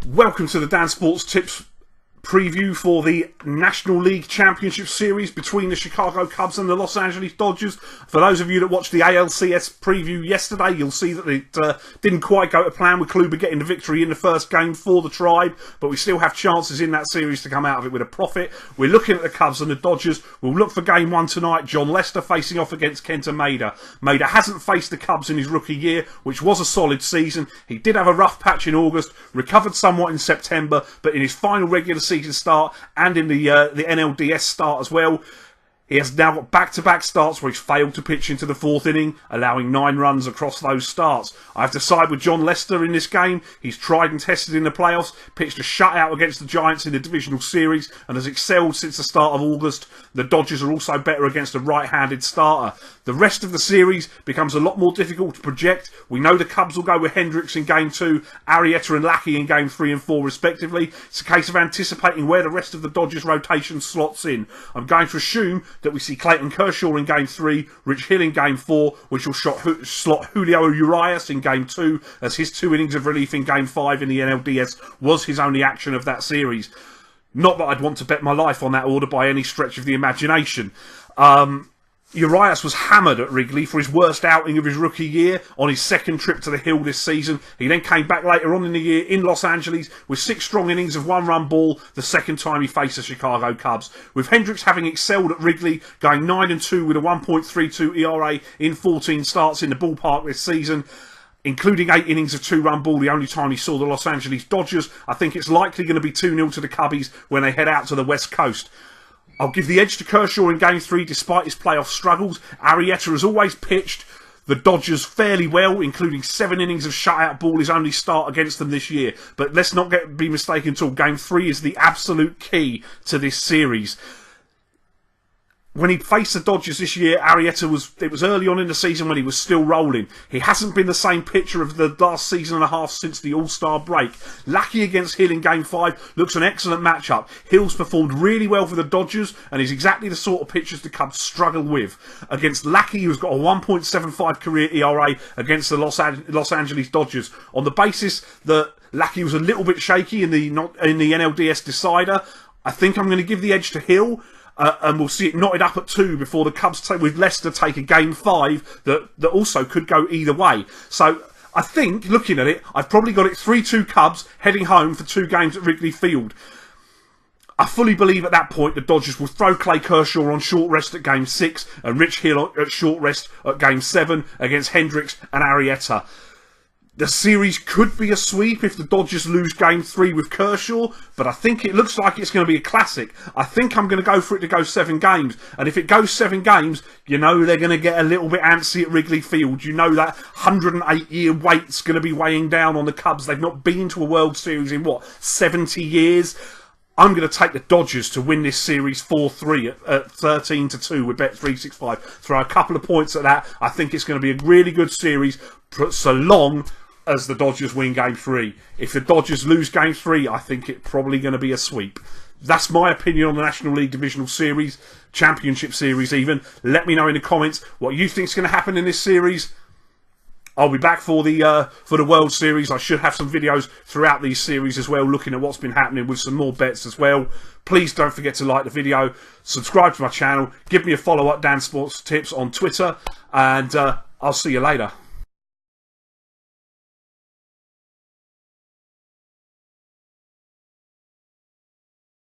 Welcome to the Dansportstips preview for the National League Championship Series between the Chicago Cubs and the Los Angeles Dodgers. For those of you that watched the NLCS preview yesterday, you'll see that it didn't quite go to plan, with Kluber getting the victory in the first game for the Tribe, but we still have chances in that series to come out of it with a profit. We're looking at the Cubs and the Dodgers. We'll look for game one tonight. John Lester facing off against Kenta Maeda. Maeda hasn't faced the Cubs in his rookie year, which was a solid season. He did have a rough patch in August, recovered somewhat in September, but in his final regular season start and in the NLCS start as well, he has now got back-to-back starts where he's failed to pitch into the fourth inning, allowing 9 runs across those starts. I have to side with John Lester in this game. He's tried and tested in the playoffs, pitched a shutout against the Giants in the divisional series, and has excelled since the start of August. The Dodgers are also better against a right-handed starter. The rest of the series becomes a lot more difficult to project. We know the Cubs will go with Hendricks in Game 2, Arrieta and Lackey in Game 3 and 4 respectively. It's a case of anticipating where the rest of the Dodgers rotation slots in. I'm going to assume that we see Clayton Kershaw in Game 3, Rich Hill in Game 4, which will slot Julio Urias in Game 2, as his 2 innings of relief in Game 5 in the NLDS was his only action of that series. Not that I'd want to bet my life on that order by any stretch of the imagination. Urias was hammered at Wrigley for his worst outing of his rookie year on his second trip to the Hill this season. He then came back later on in the year in Los Angeles with 6 strong innings of 1-run ball the second time he faced the Chicago Cubs. With Hendricks having excelled at Wrigley, going 9-2 with a 1.32 ERA in 14 starts in the ballpark this season, including 8 innings of 2-run ball the only time he saw the Los Angeles Dodgers, I think it's likely going to be 2-0 to the Cubbies when they head out to the West Coast. I'll give the edge to Kershaw in Game 3 despite his playoff struggles. Arrieta has always pitched the Dodgers fairly well, including 7 innings of shutout ball, his only start against them this year. But let's not be mistaken at all. Game 3 is the absolute key to this series. When he faced the Dodgers this year, Arrieta it was early on in the season when he was still rolling. He hasn't been the same pitcher of the last season and a half since the All-Star break. Lackey against Hill in Game 5 looks an excellent matchup. Hill's performed really well for the Dodgers and is exactly the sort of pitchers the Cubs struggle with. Against Lackey, who's got a 1.75 career ERA against the Los Angeles Dodgers. On the basis that Lackey was a little bit shaky in the NLDS decider, I think I'm going to give the edge to Hill. And we'll see it knotted up at 2 before the Cubs with Leicester take a Game 5 that also could go either way. So I think, looking at it, I've probably got it 3-2 Cubs heading home for 2 games at Wrigley Field. I fully believe at that point the Dodgers will throw Clay Kershaw on short rest at Game 6 and Rich Hill at short rest at Game 7 against Hendricks and Arrieta. The series could be a sweep if the Dodgers lose Game 3 with Kershaw, but I think it looks like it's going to be a classic. I think I'm going to go for it to go 7 games. And if it goes 7 games, you know they're going to get a little bit antsy at Wrigley Field. You know that 108-year wait's going to be weighing down on the Cubs. They've not been to a World Series in, 70 years? I'm going to take the Dodgers to win this series 4-3 at 13-2 with Bet365. Throw a couple of points at that. I think it's going to be a really good series, so long as the Dodgers win Game 3. If the Dodgers lose Game 3, I think it's probably going to be a sweep. That's my opinion on the National League Divisional Series, Championship Series even. Let me know in the comments what you think is going to happen in this series. I'll be back for the World Series. I should have some videos throughout these series as well, looking at what's been happening with some more bets as well. Please don't forget to like the video, subscribe to my channel, give me a follow at Dansportstips on Twitter, and I'll see you later.